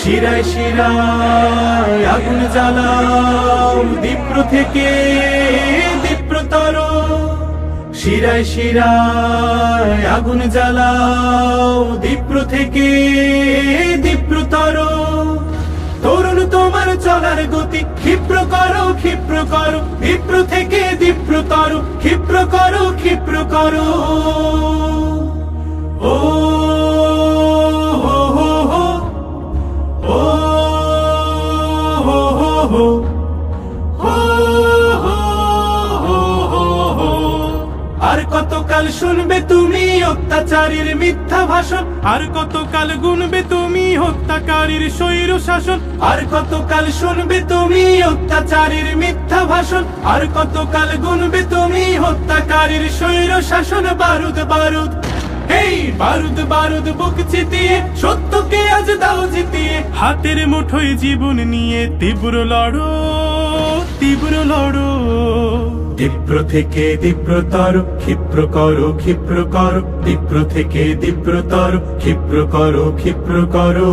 শিরায় শিরায় আগুন জ্বালাও দীপ্র থেকে দীপ্রতর, শিরায় শিরায় আগুন জ্বালাও দীপ্র থেকে দীপ্রতর। তরুণ তোমার চলার গতি ক্ষিপ্র করো ক্ষিপ্র করো, দীপ্র থেকে দীপ্রতর, ক্ষিপ্র করো ক্ষিপ্র করো। ও হো হো হো, ও হো হো হো, হো হো হো হো হো। আর কতকাল শুনবে তুমি অত্যাচারীর মিথ্যা ভাষণ, আর কতকাল গুনবে তুমি হত্যাকারীর স্বৈর শাসন, আর কতকাল শুনবে তুমি অত্যাচারীর মিথ্যা ভাষণ, আর কতকাল গুনবে তুমি হত্যাকারীর স্বৈর শাসন। বারুদ বারুদ এই বারুদ বারুদ বুক চিতিয়ে সত্যকে আজ দাও জিতিয়ে, হাতের মুঠোয় জীবন নিয়ে তীব্র লড়ো তীব্র লড়ো। দীপ্র থেকে দীপ্রতর, ক্ষিপ্র করো ক্ষিপ্র করো, দীপ্র থেকে দীপ্রতর, ক্ষিপ্র করো ক্ষিপ্র করো।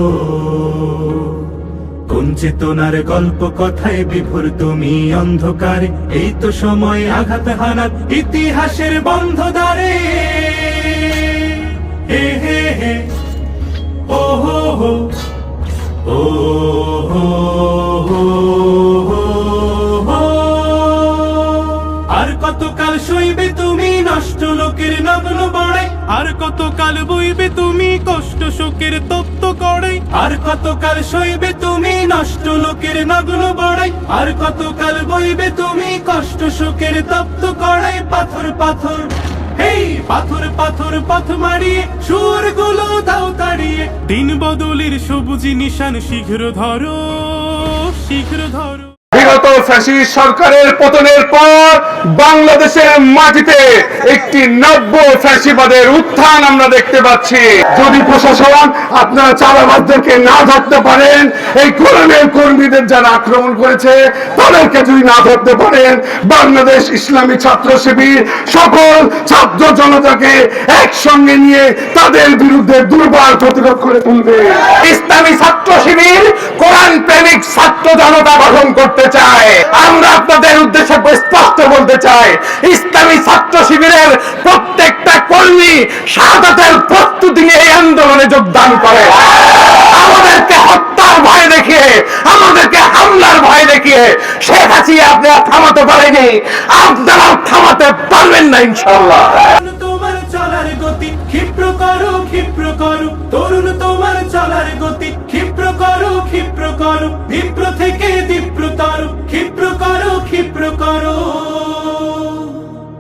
কোন চেতনার গল্প কথায় বিভোর তুমি অন্ধকারে, এই তো সময় আঘাত হানার ইতিহাসের বন্ধ দ্বারে। হে হে হে, ও হো হো, ও হো হো হো হো। আর কতকাল সইবে তুমি নষ্ট লোকের নগ্ন বড়াই, আর কতকাল বইবে তুমি কষ্ট শোকের তপ্ত করে, আর কতকাল সইবে তুমি নষ্ট লোকের নগ্ন বড়াই, আর কতকাল বইবে তুমি কষ্ট শোকের তপ্ত করে। পাথর পাথর এই পাথর পাথর পথ মারিয়ে সুরগুলো দাও তাড়িয়ে, দিন বদলের সবুজ নিশান শীঘ্র ধরো শীঘ্র ধরো। বিগত ফ্যাসিস্ট সরকারের পতনের পর বাংলাদেশের মাটিতে একটি নব্য ফ্যাসিবাদের উত্থান আমরা দেখতে পাচ্ছি। যদি প্রশাসন আপনারা চাঁদাবাজদেরকে না ধরতে পারেন, এই কোরআনের কর্মীদের যারা আক্রমণ করেছে তাদেরকে যদি না ধরতে পারেন, বাংলাদেশ ইসলামী ছাত্র শিবির সকল ছাত্র জনতাকে একসঙ্গে নিয়ে তাদের বিরুদ্ধে দুর্বার প্রতিরোধ করে তুলবে। ইসলামী ছাত্র শিবির কোরআন প্রেমিক ছাত্র জনতা গঠন করতে চায়। আমরা আপনাদের উদ্দেশ্যে স্পষ্ট বলতে চাই, ইসলামী ছাত্র শিবিরের প্রত্যেকটা কর্মী শাহাদাতের প্রস্তুতি নিয়ে এই আন্দোলনে যোগদান করে। আমাদেরকে হত্যার ভয় দেখিয়ে, আমাদেরকে হামলার ভয় দেখিয়ে শেখ হাসিনা আপনারা থামাতে পারেনি, আপনারা থামাতে পারবেন না ইনশাআল্লাহ। তোমার চলার গতি ক্ষিপ্র করো ক্ষিপ্র করো, তরুণ তোমার চলার গতি ক্ষিপ্র করো ক্ষিপ্র করো, দীপ্র থেকে